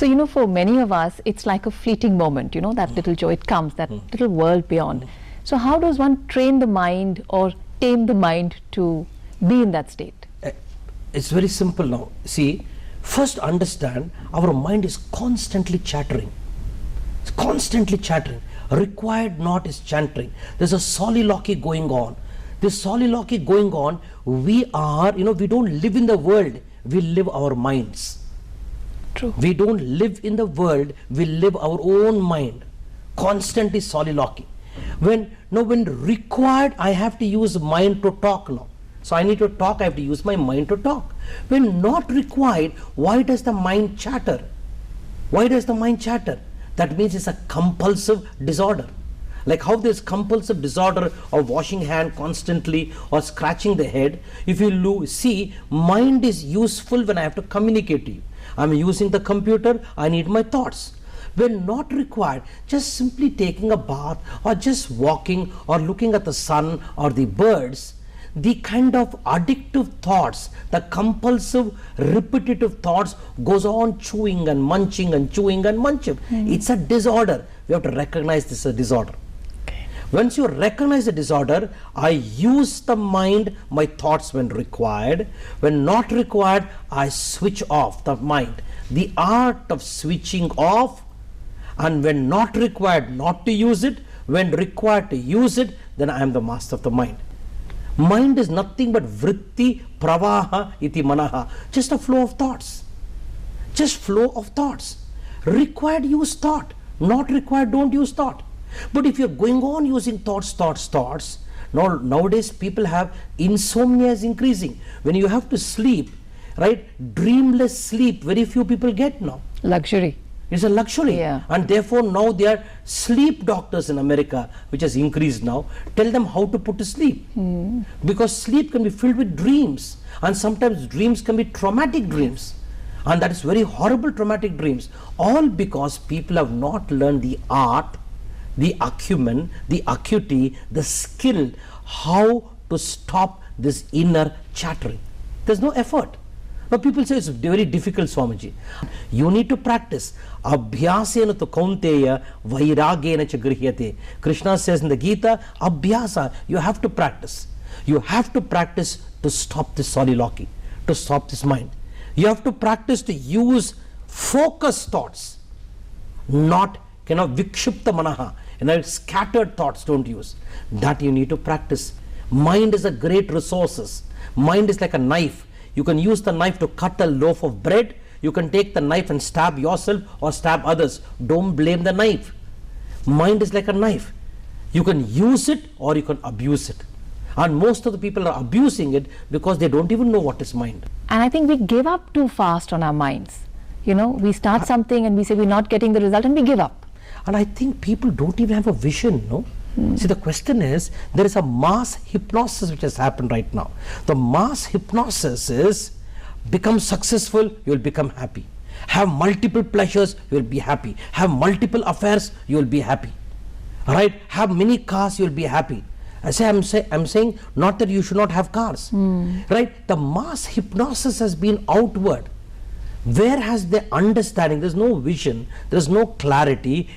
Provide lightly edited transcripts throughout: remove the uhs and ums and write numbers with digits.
So, for many of us, it's like a fleeting moment, that little joy, it comes, that little world beyond. So how does one train the mind or tame the mind to be in that state? It's very simple now. See, first understand our mind is constantly chattering. It's constantly chattering. Required not is chattering. There's a soliloquy going on. This soliloquy going on, we are, we don't live in the world, we live our minds. True. We don't live in the world, we live our own mind. Constantly soliloquy. When required, I have to use mind to talk now. So I need to talk, I have to use my mind to talk. When not required, why does the mind chatter? Why does the mind chatter? That means it's a compulsive disorder. Like how there's compulsive disorder of washing hand constantly or scratching the head. If you see, mind is useful when I have to communicate to you. I'm using the computer, I need my thoughts. When not required, just simply taking a bath or just walking or looking at the sun or the birds, the kind of addictive thoughts, the compulsive repetitive thoughts goes on chewing and munching and chewing and munching. It's a disorder. We have to recognize this as a disorder. Once you recognize the disorder, I use the mind, my thoughts when required. When not required, I switch off the mind. The art of switching off, and when not required, not to use it. When required to use it, then I am the master of the mind. Mind is nothing but vritti pravaha iti manaha. Just a flow of thoughts. Just flow of thoughts. Required, use thought. Not required, don't use thought. But if you're going on using thoughts, nowadays people have insomnia is increasing. When you have to sleep, right, dreamless sleep, very few people get now. Luxury. It's a luxury. Yeah. And therefore now there are sleep doctors in America, which has increased now, tell them how to put to sleep. Because sleep can be filled with dreams, and sometimes dreams can be traumatic dreams. And that is very horrible traumatic dreams. All because people have not learned the art, the acumen, the acuity, the skill, how to stop this inner chattering. There's no effort. Now people say it's very difficult, Swamiji. You need to practice. Abhyasena to kaunteya vairagena cha grihyate. Krishna says in the Gita, abhyasa, you have to practice. You have to practice to stop this soliloquy, to stop this mind. You have to practice to use focused thoughts, not vikshipta manaha, scattered thoughts don't use. That you need to practice. Mind is a great resources. Mind is like a knife. You can use the knife to cut a loaf of bread. You can take the knife and stab yourself or stab others. Don't blame the knife. Mind is like a knife. You can use it or you can abuse it. And most of the people are abusing it because they don't even know what is mind. And I think we give up too fast on our minds. We start something and we say we're not getting the result and we give up. And I think people don't even have a vision, no? See, the question is, there is a mass hypnosis which has happened right now. The mass hypnosis is, become successful, you will become happy. Have multiple pleasures, you will be happy. Have multiple affairs, you will be happy. Right? Have many cars, you will be happy. I'm saying not that you should not have cars. Right? The mass hypnosis has been outward. Where has the understanding? There's no vision, there's no clarity.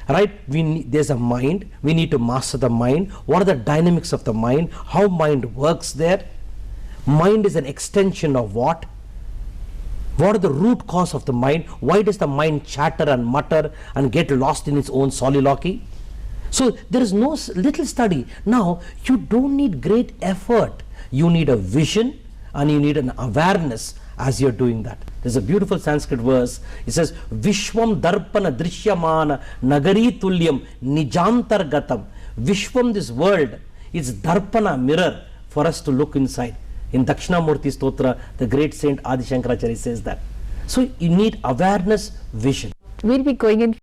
Right? There's a mind, we need to master the mind. What are the dynamics of the mind? How mind works there? Mind is an extension of what? What are the root cause of the mind? Why does the mind chatter and mutter and get lost in its own soliloquy? So there is no little study. Now you don't need great effort. You need a vision and you need an awareness as you're doing that. There's a beautiful Sanskrit verse. It says, Vishwam darpana drishyamana nagari tulyam nijantar gatam. Vishwam, this world, is darpana, mirror, for us to look inside. In Dakshinamurti Stotra, the great saint Adi Shankaracharya says that. So you need awareness, vision. We'll be going in